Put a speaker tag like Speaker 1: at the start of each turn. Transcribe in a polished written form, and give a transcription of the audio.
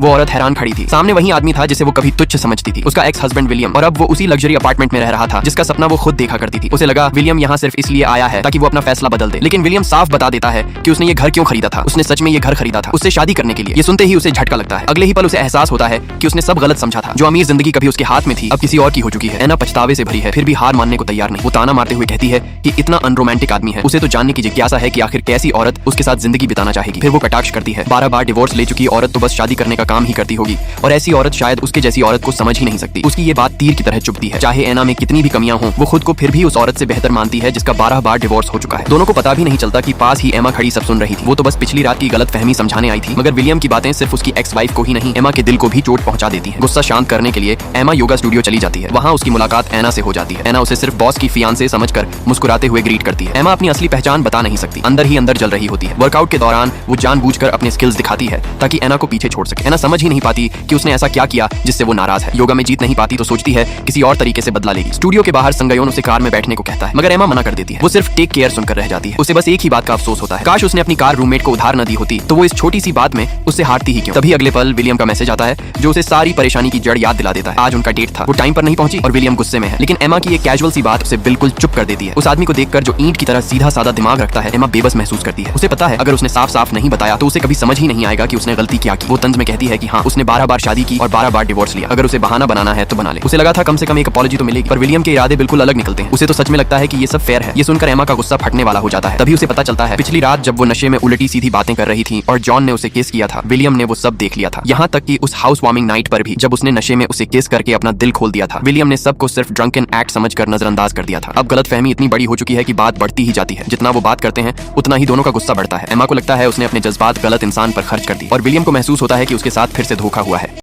Speaker 1: वो औरत हैरान खड़ी थी। सामने वही आदमी था जिसे वो कभी तुच्छ समझती थी, उसका एक्स हस्बैंड विलियम, और अब वो उसी लग्जरी अपार्टमेंट में रह रहा था जिसका सपना वो खुद देखा करती थी। उसे लगा विलियम यहाँ सिर्फ इसलिए आया है ताकि वो अपना फैसला बदल दे, लेकिन विलियम साफ बता देता है कि उसने ये घर क्यों खरीदा था। उसने सच में ये घर खरीदा था उससे शादी करने के लिए। ये सुनते ही उसे झटका लगता है। अगले ही पल उसे एहसास होता है कि उसने सब गलत समझा था। जो अमीर जिंदगी कभी उसके हाथ में थी अब किसी और की हो चुकी है। एना पछतावे से भरी है, फिर भी हार मानने को तैयार नहीं। वो ताना मारते हुए कहती है कि इतना अनरोमांटिक आदमी है, उसे तो जानने की जिज्ञासा है कि आखिर कैसी औरत उसके साथ जिंदगी बिताना चाहेगी। फिर वो कटाक्ष करती है, 12 बार डिवोर्स ले चुकी औरत तो बस शादी करने का काम ही करती होगी, और ऐसी औरत शायद उसके जैसी औरत को समझ ही नहीं सकती। उसकी ये बात तीर की तरह चुभती है। चाहे एना में कितनी भी कमियां हों, वो खुद को फिर भी उस औरत से बेहतर मानती है जिसका 12 बार डिवोर्स हो चुका है। दोनों को पता भी नहीं चलता कि पास ही एमा खड़ी सब सुन रही थी। वो तो बस पिछली रात की गलतफहमी समझाने आई थी, मगर विलियम की बातें सिर्फ उसकी एक्स वाइफ को ही नहीं, एमा के दिल को भी चोट पहुंचा देती हैं। गुस्सा शांत करने के लिए एमा योगा स्टूडियो चली जाती है। वहां उसकी मुलाकात एना से हो जाती है। एना उसे सिर्फ बॉस की फियांसे समझकर मुस्कुराते हुए ग्रीट करती है। एमा अपनी असली पहचान बता नहीं सकती, अंदर ही अंदर जल रही होती है। वर्कआउट के दौरान वो जानबूझकर अपने स्किल्स दिखाती है ताकि एना को पीछे छोड़ सके। एना समझ ही नहीं पाती कि उसने ऐसा क्या किया जिससे वो नाराज है। योगा में जीत नहीं पाती तो सोचती है किसी और तरीके से बदला लेगी। स्टूडियो के बाहर संगयोन उसे कार में बैठने को कहता है, मगर एमा मना कर देती है। वो सिर्फ टेक केयर सुनकर रह जाती है। उसे बस एक ही बात का अफसोस होता है, काश उसने अपनी कार रूममेट को उधार न दी होती तो वो इस छोटी सी बात में उससे हारती ही क्यों। तभी अगले पल विलियम का मैसेज आता है जो उसे सारी परेशानी की जड़ याद दिला देता है। आज उनका डेट था, वो टाइम पर नहीं पहुंची और विलियम गुस्से में है, लेकिन एमा की एक कैजुअल सी बात उसे बिल्कुल चुप कर देती है। उस आदमी को देखकर जो ईंट की तरह सीधा साधा दिमाग रखता है, एमा बेबस महसूस करती है। उसे पता है अगर उसने साफ साफ नहीं बताया तो उसे कभी समझ ही नहीं आएगा कि उसने गलती क्या की। वो तंज में कहती है कि हाँ, उसने 12 बार शादी की और 12 बार डिवोर्स लिया, अगर उसे बहाना बनाना है तो बना ले। उसे लगा था कम से कम एक अपॉलॉजी तो मिलेगी, पर विलियम के इरादे बिल्कुल अलग निकलते हैं। उसे तो सच में लगता है कि ये सब फेयर है। ये सुनकर एमा का गुस्सा फटने वाला हो जाता है। तभी उसे पता चलता है पिछली रात जब वो नशे में उल्टी सीधी बातें कर रही थी और जॉन ने उसे किस किया था, विलियम ने वो सब देख लिया था। यहाँ तक कि उस हाउस वार्मिंग नाइट पर भी जब उसने नशे में उसे किस करके अपना दिल खोल दिया था, विलियम ने सबको सिर्फ ड्रंकन एक्ट समझकर नजरअंदाज कर दिया था। अब गलतफहमी इतनी बड़ी हो चुकी है कि बात बढ़ती ही जाती है। जितना वो बात करते हैं उतना ही दोनों का गुस्सा बढ़ता है। एमा को लगता है उसने अपने जज्बात गलत इंसान पर खर्च कर दिए और विलियम को महसूस होता है कि उसके साथ फिर से धोखा हुआ है।